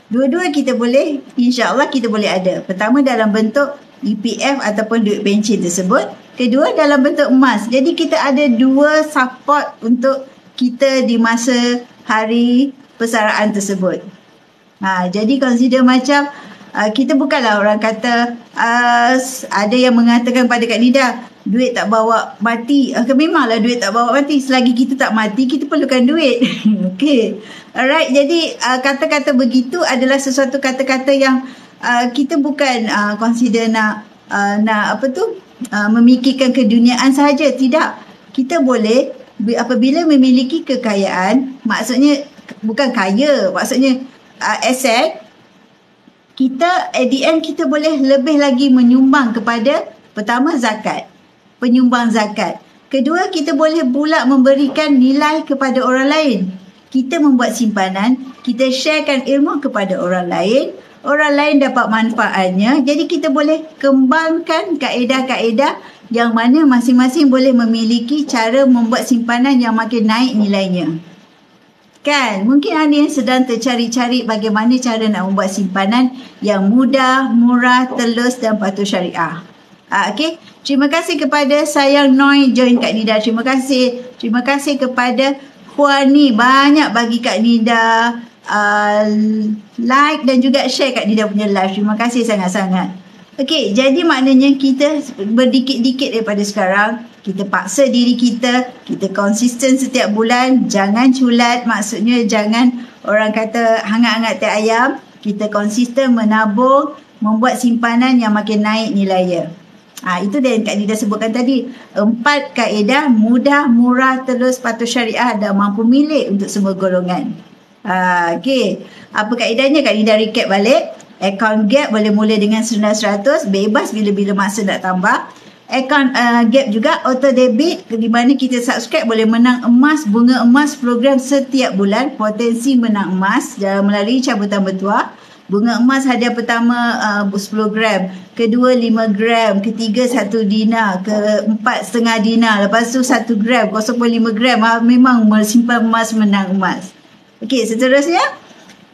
Dua-dua kita boleh, insya-Allah kita boleh ada. Pertama dalam bentuk EPF ataupun duit pencen tersebut. Kedua dalam bentuk emas. Jadi kita ada dua support untuk kita di masa hari persaraan tersebut. Jadi consider macam kita bukanlah orang kata ada yang mengatakan pada Kak Nida, duit tak bawa mati. Memanglah duit tak bawa mati. Selagi kita tak mati, kita perlukan duit. Alright, jadi kata-kata begitu adalah sesuatu kata-kata yang kita bukan consider nak memikirkan keduniaan sahaja. Tidak. Kita boleh apabila memiliki kekayaan, maksudnya bukan kaya, maksudnya aset, kita at the end kita boleh lebih lagi menyumbang kepada, pertama zakat, penyumbang zakat. Kedua, kita boleh pula memberikan nilai kepada orang lain. Kita membuat simpanan, kita sharekan ilmu kepada orang lain dapat manfaatnya. Jadi kita boleh kembangkan kaedah-kaedah yang mana masing-masing boleh memiliki cara membuat simpanan yang makin naik nilainya. Kan? Mungkin anda yang sedang tercari-cari bagaimana cara nak membuat simpanan yang mudah, murah, telus dan patuh syariah. Okey, terima kasih kepada Sayang Noi join Kak Nida. Terima kasih. Terima kasih kepada Huani, banyak bagi Kak Nida like dan juga share Kak Nida punya live. Terima kasih sangat-sangat. Okey, jadi maknanya kita berdikit-dikit daripada sekarang, kita paksa diri kita konsisten setiap bulan, jangan culat, maksudnya jangan orang kata hangat-hangat teh ayam, kita konsisten menabung, membuat simpanan yang makin naik nilainya. Itu yang Kak Nida sebutkan tadi. 4 kaedah mudah, murah, terus patuh syariah dan mampu milik untuk semua golongan. Okey. Apa kaedahnya? Kak Nida recap balik. Account gap boleh mula dengan 900, bebas bila-bila masa nak tambah. Account gap juga auto debit, di mana kita subscribe boleh menang emas, bunga emas program setiap bulan, potensi menang emas melalui cabutan bertuah. Bunga emas hadiah pertama 10 gram, kedua 5 gram, ketiga 1 dinar, keempat setengah dinar, lepas tu 1 gram, 0.5 gram. Memang simpan emas menang emas. Okey, seterusnya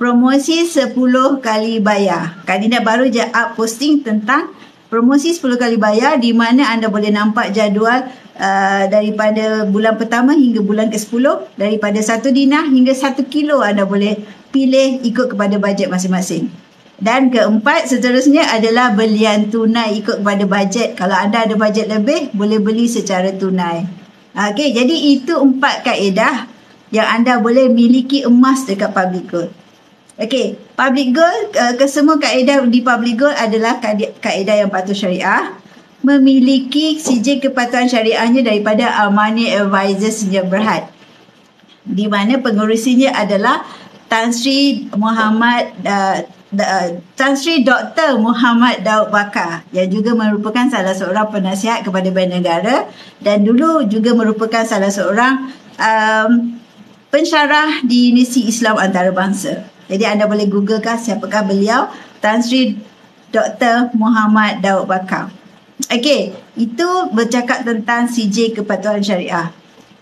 promosi 10 kali bayar. Kak Nida baru je up posting tentang promosi 10 kali bayar, di mana anda boleh nampak jadual daripada bulan pertama hingga bulan ke-10, daripada 1 dinar hingga 1 kilo anda boleh pilih ikut kepada bajet masing-masing. Dan keempat seterusnya adalah belian tunai ikut kepada bajet. Kalau anda ada bajet lebih, boleh beli secara tunai. Okey, jadi itu 4 kaedah yang anda boleh miliki emas dekat Public Gold. Okey, Public Gold, kesemua kaedah di Public Gold adalah kaedah yang patuh syariah, memiliki sijil kepatuhan syariahnya daripada Armani Advisors Sdn Bhd, di mana pengurusinya adalah Tan Sri Dr. Muhammad Daud Bakar, yang juga merupakan salah seorang penasihat kepada Bank Negara dan dulu juga merupakan salah seorang pensyarah di Universiti Islam Antarabangsa. Jadi anda boleh googlekan siapakah beliau, Tan Sri Dr. Muhammad Daud Bakar. Okey, itu bercakap tentang sijil kepatuhan syariah.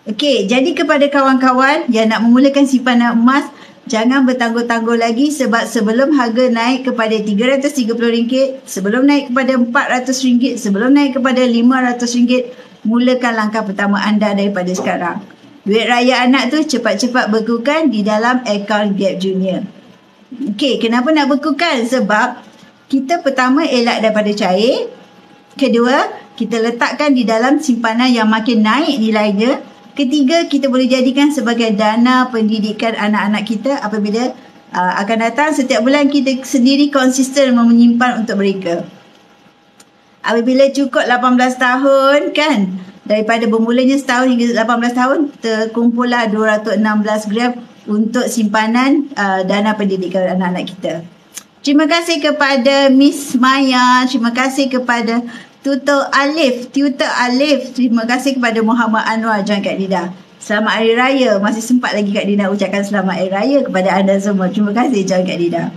Okey, jadi kepada kawan-kawan yang nak memulakan simpanan emas, jangan bertangguh-tangguh lagi, sebab sebelum harga naik kepada RM330, sebelum naik kepada RM400, sebelum naik kepada RM500, mulakan langkah pertama anda daripada sekarang. Duit raya anak tu cepat-cepat bekukan di dalam akaun Gap Junior. Okey, kenapa nak bekukan? Sebab kita pertama elak daripada cair, kedua kita letakkan di dalam simpanan yang makin naik nilainya, ketiga, kita boleh jadikan sebagai dana pendidikan anak-anak kita apabila akan datang. Setiap bulan kita sendiri konsisten menyimpan untuk mereka. Apabila cukup 18 tahun kan, daripada bermulanya setahun hingga 18 tahun, terkumpullah 216 gram untuk simpanan dana pendidikan anak-anak kita. Terima kasih kepada Miss Maya, terima kasih kepada Tutor Alif. Terima kasih kepada Muhammad Anwar join Kak Nida. Selamat Hari Raya. Masih sempat lagi Kak Nida ucapkan selamat Hari Raya kepada anda semua. Terima kasih join Kak Nida.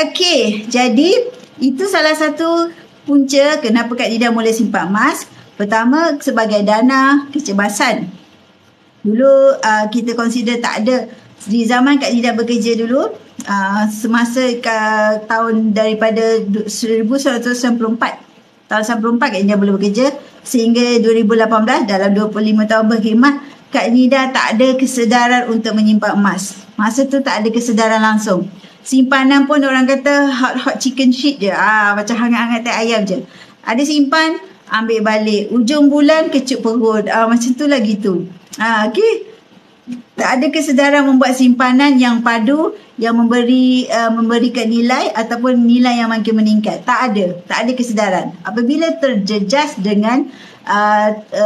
Okey, jadi itu salah satu punca kenapa Kak Nida mula simpan emas. Pertama, sebagai dana kecemasan. Dulu kita consider tak ada. Di zaman Kak Nida bekerja dulu, semasa tahun daripada 1994, tahun 94 Kak Nida boleh bekerja sehingga 2018, dalam 25 tahun berkhidmat, Kak Nida tak ada kesedaran untuk menyimpan emas. Masa tu tak ada kesedaran langsung. Simpanan pun orang kata hot chicken shit je. Macam hangat-hangat teh ayam je. Ada simpan, ambil balik. Ujung bulan kecup perut. Macam tu lah gitu. Okey. Tak ada kesedaran membuat simpanan yang padu, yang memberikan nilai ataupun nilai yang makin meningkat. Tak ada kesedaran. Apabila terjejas dengan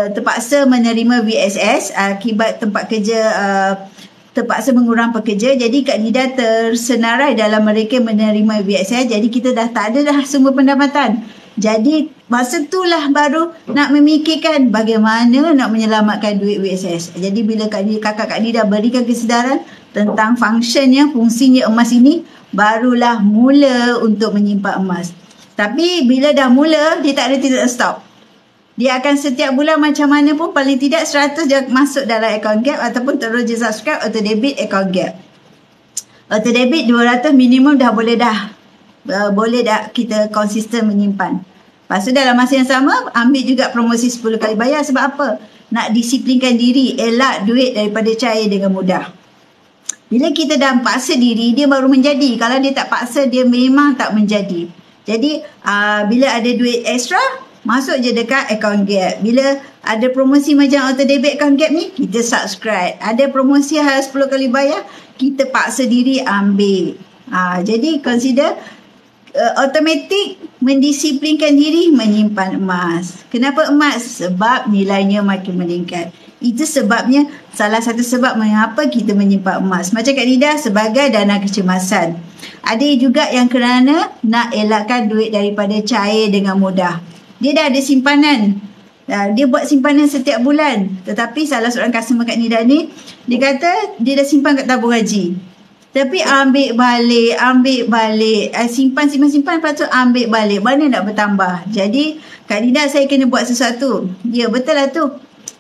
terpaksa menerima VSS akibat tempat kerja terpaksa mengurang pekerja, jadi Kak Nida tersenarai dalam mereka menerima VSS. Jadi kita dah tak ada dah sumber pendapatan. Jadi masa itulah baru nak memikirkan bagaimana nak menyelamatkan duit VSS. Jadi bila kakak Kak Nida berikan kesedaran tentang fungsinya emas ini, barulah mula untuk menyimpan emas. Tapi bila dah mula, dia tak ada tidak stop. Dia akan setiap bulan macam mana pun paling tidak 100 dia masuk dalam akaun Gap, ataupun terus je subscribe auto debit akaun Gap. Auto debit 200 minimum dah boleh dah kita konsisten menyimpan. Lepas tu dalam masa yang sama, ambil juga promosi 10 kali bayar. Sebab apa? Nak disiplinkan diri, elak duit daripada cair dengan mudah. Bila kita dah paksa diri, dia baru menjadi. Kalau dia tak paksa, dia memang tak menjadi. Jadi, bila ada duit extra, masuk je dekat account Gap. Bila ada promosi macam auto debit account Gap ni, kita subscribe. Ada promosi hal 10 kali bayar, kita paksa diri ambil. Jadi, consider automatik mendisiplinkan diri menyimpan emas. Kenapa emas? Sebab nilainya makin meningkat. Itu sebabnya, salah satu sebab mengapa kita menyimpan emas. Macam Kak Nida, sebagai dana kecemasan. Ada juga yang kerana nak elakkan duit daripada cair dengan mudah. Dia dah ada simpanan. Dia buat simpanan setiap bulan. Tetapi salah seorang customer Kak Nida ni, dia kata dia dah simpan kat tabung haji. Tapi ambil balik. Simpan, lepas tu ambil balik. Mana nak bertambah? Jadi, Kak Nida, saya kena buat sesuatu. Ya, betul lah tu.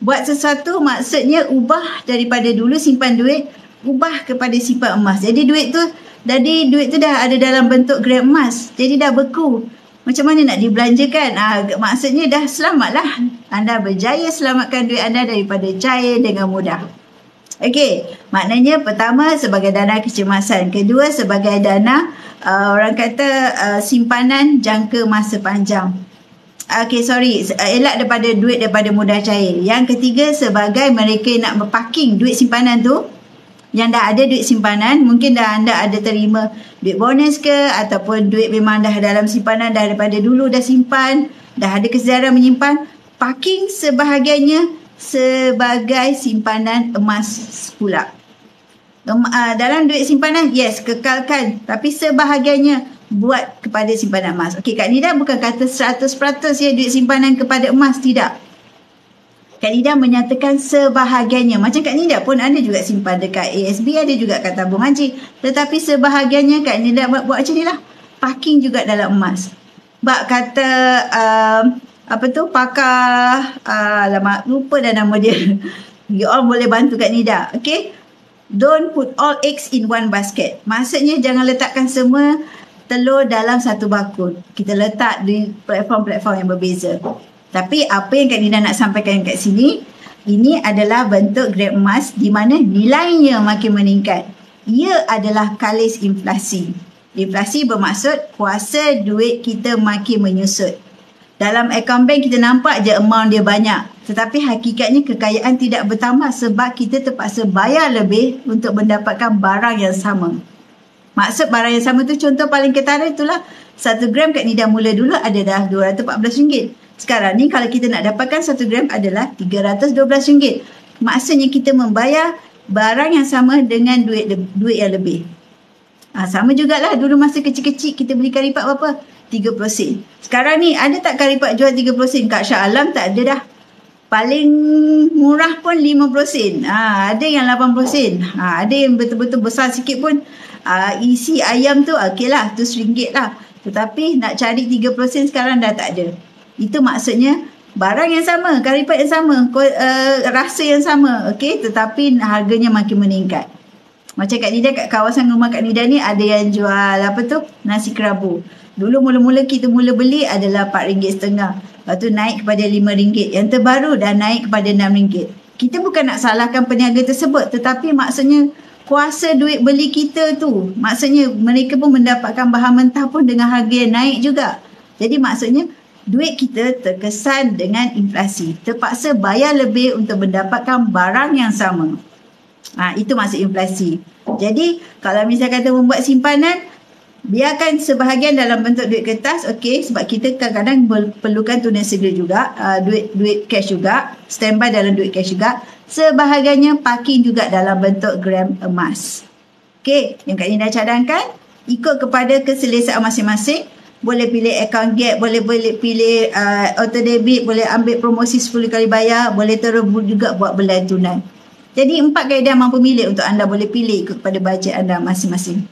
Buat sesuatu maksudnya ubah daripada dulu simpan duit, ubah kepada simpan emas. Jadi duit tu dah ada dalam bentuk gram emas. Jadi dah beku. Macam mana nak dibelanjakan? Maksudnya dah selamatlah. Anda berjaya selamatkan duit anda daripada cair dengan mudah. Okey, maknanya pertama sebagai dana kecemasan, kedua sebagai dana orang kata simpanan jangka masa panjang. Elak daripada duit daripada mudah cair. Yang ketiga sebagai mereka yang nak berparking duit simpanan tu, yang dah ada duit simpanan, mungkin dah anda ada terima duit bonus ke, ataupun duit memang dah dalam simpanan dah daripada dulu dah simpan, dah ada kesedaran menyimpan, parking sebahagiannya sebagai simpanan emas pula. Dalam duit simpanan, yes, kekalkan. Tapi sebahagiannya buat kepada simpanan emas. Okey, Kak Nida bukan kata 100% ya duit simpanan kepada emas, tidak. Kak Nida menyatakan sebahagiannya. Macam Kak Nida pun ada juga simpan dekat ASB, ada juga kat tabung haji. Tetapi sebahagiannya Kak Nida buat macam ni lah. Parking juga dalam emas. Bak kata pakar, lupa dah nama dia. You all boleh bantu Kak Nida. Okay, don't put all eggs in one basket. Maksudnya jangan letakkan semua telur dalam satu bakul. Kita letak di platform-platform yang berbeza. Tapi apa yang Kak Nida nak sampaikan kat sini, ini adalah bentuk gram emas di mana nilainya makin meningkat. Ia adalah kalis inflasi. Inflasi bermaksud kuasa duit kita makin menyusut. Dalam akaun bank kita nampak je amount dia banyak. Tetapi hakikatnya kekayaan tidak bertambah sebab kita terpaksa bayar lebih untuk mendapatkan barang yang sama. Maksud barang yang sama tu, contoh paling ketara itulah 1 gram Kak Nida mula dulu ada dah RM214. Sekarang ni kalau kita nak dapatkan 1 gram adalah RM312. Maksudnya kita membayar barang yang sama dengan duit yang lebih. Sama jugalah dulu masa kecil-kecil kita beli karipat berapa? 30 sen. Sekarang ni ada tak karipat jual 30 sen? Kat Shah Alam tak ada dah. Paling murah pun 50 sen. Ada yang 80 sen. Ada yang betul-betul besar sikit pun isi ayam tu okey lah, tu RM1 lah. Tetapi nak cari 30 sen sekarang dah tak ada. Itu maksudnya barang yang sama, karipat yang sama, rasa yang sama, okey, tetapi harganya makin meningkat. Macam Kak Nida kat kawasan rumah Kak Nida ni ada yang jual nasi kerabu. Dulu mula-mula kita mula beli adalah RM4.5. Lepas tu naik kepada RM5. Yang terbaru dah naik kepada RM6. Kita bukan nak salahkan peniaga tersebut, tetapi maksudnya kuasa duit beli kita tu, maksudnya mereka pun mendapatkan bahan mentah pun dengan harga yang naik juga. Jadi maksudnya duit kita terkesan dengan inflasi. Terpaksa bayar lebih untuk mendapatkan barang yang sama. Itu maksud inflasi. Jadi kalau misalnya kata membuat simpanan, biarkan sebahagian dalam bentuk duit kertas, okey, sebab kita kadang-kadang perlukan tunai segera juga, duit cash juga, standby dalam duit cash juga. Sebahagiannya parking juga dalam bentuk gram emas. Okey, yang Kak Nida cadangkan ikut kepada keselesaan masing-masing. Boleh pilih account Gap, boleh pilih auto debit, boleh ambil promosi 10 kali bayar, boleh terus juga buat belian tunai. Jadi 4 kaedah mampu milik untuk anda boleh pilih ikut kepada bajet anda masing-masing.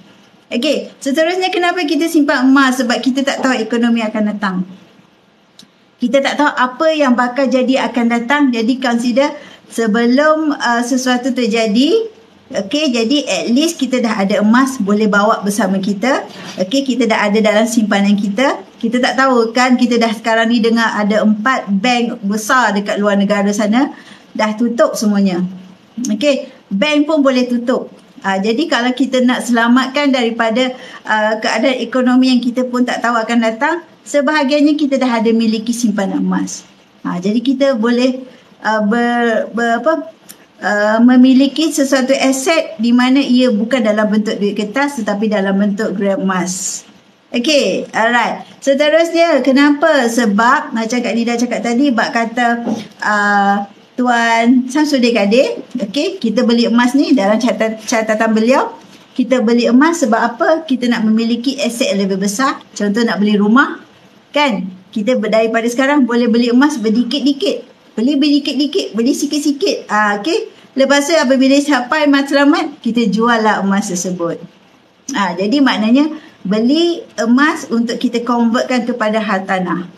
Okey, seterusnya kenapa kita simpan emas? Sebab kita tak tahu ekonomi akan datang. Kita tak tahu apa yang bakal jadi akan datang. Jadi consider sebelum sesuatu terjadi, Okey, jadi at least kita dah ada emas boleh bawa bersama kita. Okey, kita dah ada dalam simpanan kita. Kita tak tahu kan, kita dah sekarang ni dengar ada 4 bank besar dekat luar negara sana dah tutup semuanya. Okey, bank pun boleh tutup. Jadi kalau kita nak selamatkan daripada keadaan ekonomi yang kita pun tak tahu akan datang, sebahagiannya kita dah ada miliki simpanan emas. Jadi kita boleh memiliki sesuatu aset di mana ia bukan dalam bentuk duit kertas tetapi dalam bentuk gram emas. Okay, alright. Seterusnya, kenapa? Sebab macam Kak Nida cakap tadi, bab kata Tuan Samsudin Kadir, okay, kita beli emas ni dalam catatan beliau, kita beli emas sebab apa? Kita nak memiliki aset yang lebih besar. Contoh nak beli rumah, kan? Kita daripada sekarang boleh beli emas berdikit-dikit. Beli sedikit-sedikit, beli sikit-sikit. Okay. Lepas tu apabila sampai matlamat, kita jual lah emas tersebut. Jadi maknanya beli emas untuk kita convertkan kepada hartanah.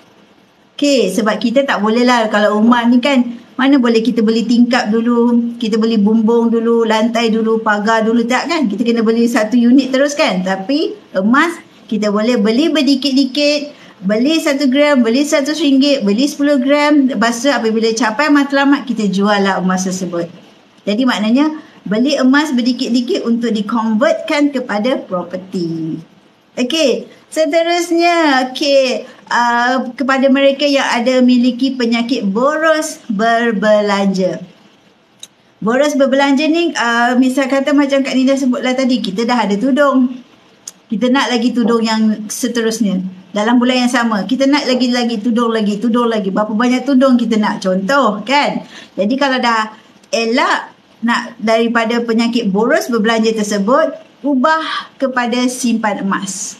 Okay, sebab kita tak boleh lah kalau rumah ni kan, mana boleh kita beli tingkap dulu, kita beli bumbung dulu, lantai dulu, pagar dulu, tak kan? Kita kena beli satu unit terus kan? Tapi emas, kita boleh beli berdikit-dikit, beli 1 gram, beli RM100, beli 10 gram. Lepas tu apabila capai matlamat, kita jual lah emas tersebut. Jadi maknanya beli emas berdikit-dikit untuk dikonvertkan kepada properti. Okey, seterusnya, kepada mereka yang ada miliki penyakit boros berbelanja. Boros berbelanja ni, misal kata macam Kak Nida sebutlah tadi, kita dah ada tudung. Kita nak lagi tudung yang seterusnya. Dalam bulan yang sama, kita nak lagi tudung lagi. Berapa banyak tudung kita nak? Contoh, kan? Jadi kalau dah elak nak daripada penyakit boros berbelanja tersebut, ubah kepada simpan emas.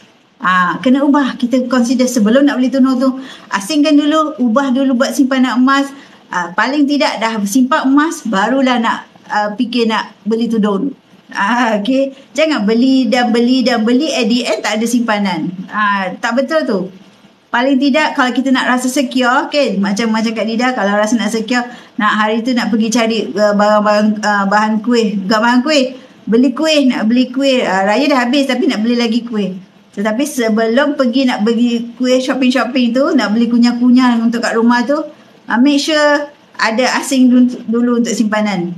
Kena ubah. Kita consider sebelum nak beli tudung tu, asingkan dulu, ubah dulu buat simpanan emas. Paling tidak dah simpan emas, barulah nak fikir nak beli tudung. Okay. Jangan beli, at the end tak ada simpanan. Tak betul tu. Paling tidak kalau kita nak rasa secure, okay, macam Kak Nida, kalau rasa nak secure, nak hari tu nak pergi cari barang-barang bahan kuih, bukan bahan kuih, nak beli kuih, raya dah habis tapi nak beli lagi kuih. Tetapi sebelum pergi nak beli kuih shopping tu, nak beli kunyah-kunyah untuk kat rumah tu, make sure ada asing dulu untuk simpanan.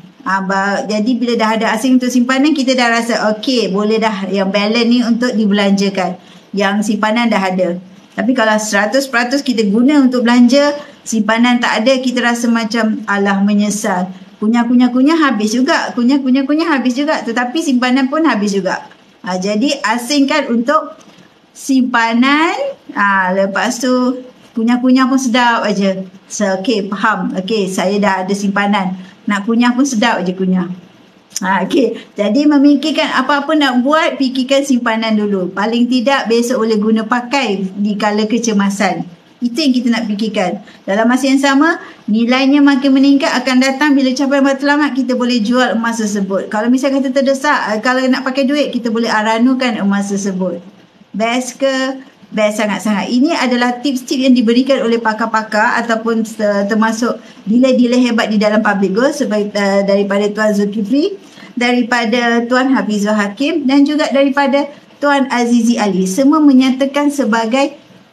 Jadi bila dah ada asing untuk simpanan, kita dah rasa okey, boleh dah yang balance ni untuk dibelanjakan. Yang simpanan dah ada. Tapi kalau 100% kita guna untuk belanja, simpanan tak ada, kita rasa macam alah menyesal. Kunyah habis juga. Habis juga. Tetapi simpanan pun habis juga. Jadi asingkan untuk simpanan. Lepas tu kunyah-kunyah pun sedap aja. Okey, faham. Okey, saya dah ada simpanan. Nak kunyah pun sedap aja kunyah. Okey. Jadi memikirkan apa-apa nak buat, fikirkan simpanan dulu. Paling tidak besok boleh guna pakai di kala kecemasan. Itu yang kita nak fikirkan. Dalam masa yang sama, nilainya makin meningkat, akan datang bila capai matlamat, kita boleh jual emas tersebut. Kalau misalnya kita terdesak, kalau nak pakai duit, kita boleh aranukan emas tersebut. Best ke? Best sangat-sangat. Ini adalah tips-tips yang diberikan oleh pakar-pakar ataupun termasuk dealer-dealer hebat di dalam public gold daripada Tuan Zulkifli, daripada Tuan Hafizul Hakim dan juga daripada Tuan Azizi Ali. Semua menyatakan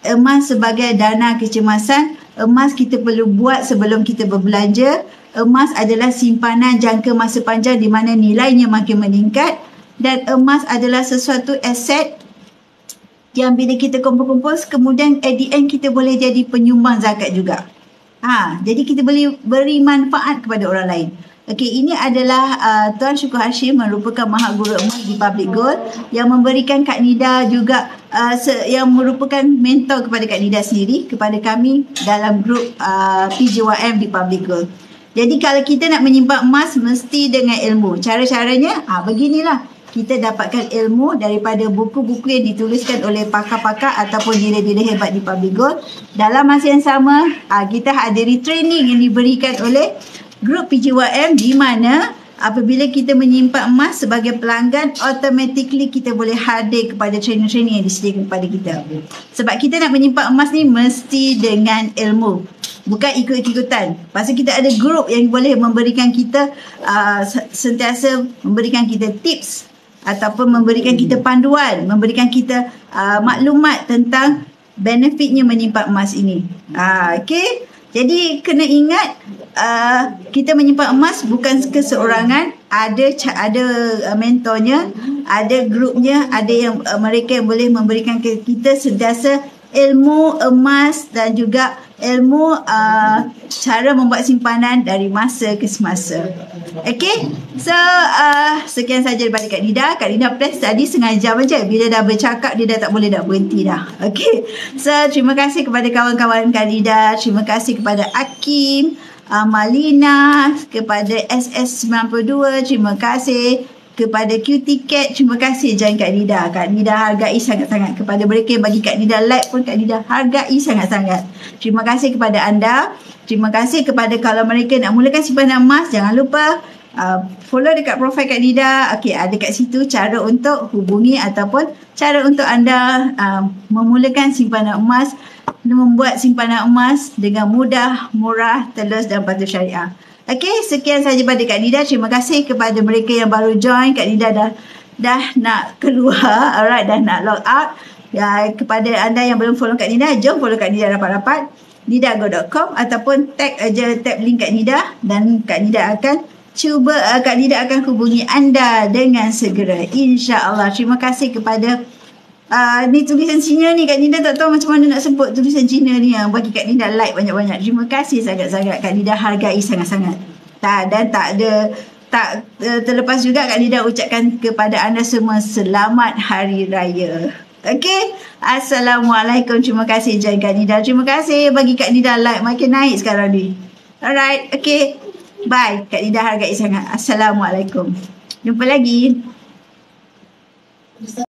emas sebagai dana kecemasan. Emas kita perlu buat sebelum kita berbelanja. Emas adalah simpanan jangka masa panjang di mana nilainya makin meningkat, dan emas adalah sesuatu aset yang bila kita kumpul-kumpul, kemudian at the end kita boleh jadi penyumbang zakat juga. Jadi kita boleh beri manfaat kepada orang lain. Okey, ini adalah Tuan Syukur Hashim, merupakan Maha Guru Emas di Public Gold, yang memberikan Kak Nida juga yang merupakan mentor kepada Kak Nida sendiri, kepada kami dalam grup PJYM di Public Gold. Jadi kalau kita nak menyimpan emas, mesti dengan ilmu. Cara-caranya beginilah. Kita dapatkan ilmu daripada buku-buku yang dituliskan oleh pakar-pakar ataupun dealer-dealer hebat di Public Gold. Dalam masa yang sama, kita hadiri training yang diberikan oleh grup PJYM, di mana apabila kita menyimpan emas sebagai pelanggan, automatically kita boleh hadir kepada training-training yang disediakan kepada kita. Sebab kita nak menyimpan emas ni mesti dengan ilmu, bukan ikut-ikutan. Pasal kita ada grup yang boleh memberikan kita sentiasa memberikan kita tips ataupun memberikan kita panduan, memberikan kita maklumat tentang benefitnya menyimpan emas ini. Okey. Jadi kena ingat, kita menyimpan emas bukan keseorangan, ada mentornya, ada grupnya, ada yang mereka yang boleh memberikan ke kita sentiasa ilmu emas dan juga ilmu cara membuat simpanan dari masa ke semasa. Okay, so sekian saja daripada Kak Nida. Kak Nida plan tadi setengah jam aja. Bila dah bercakap, dia dah tak boleh nak berhenti dah. Okay, so terima kasih kepada kawan-kawan Kak Nida. Terima kasih kepada Akim, Malina, kepada SS92. Terima kasih kepada Q-Ticket. Terima kasih join Kak Nida. Kak Nida hargai sangat-sangat. Kepada mereka yang bagi Kak Nida like pun Kak Nida hargai sangat-sangat. Terima kasih kepada anda. Terima kasih kepada kalau mereka nak mulakan simpanan emas, jangan lupa follow dekat profil Kak Nida. Okey, ada kat situ cara untuk hubungi ataupun cara untuk anda memulakan simpanan emas, membuat simpanan emas dengan mudah, murah, telus dan patuh syariah. Okey, sekian saja pada Kak Nida. Terima kasih kepada mereka yang baru join. Kak Nida dah nak keluar, alright, dah nak log out. Kepada anda yang belum follow Kak Nida, jom follow Kak Nida rapat-rapat nidago.com ataupun tag link Kak Nida dan Kak Nida akan Kak Nida akan hubungi anda dengan segera, insya-Allah. Terima kasih kepada ni tulisan Cina ni, Kak Nida tak tahu macam mana nak sebut tulisan Cina ni yang bagi Kak Nida like banyak-banyak. Terima kasih sangat-sangat, Kak Nida hargai sangat-sangat. Dan tak terlepas juga Kak Nida ucapkan kepada anda semua selamat hari raya. Okey, Assalamualaikum. Terima kasih join Kak Nida. Terima kasih bagi Kak Nida like makin naik sekarang ni. Alright, okey. Bye. Kak Nida hargai sangat. Assalamualaikum. Jumpa lagi.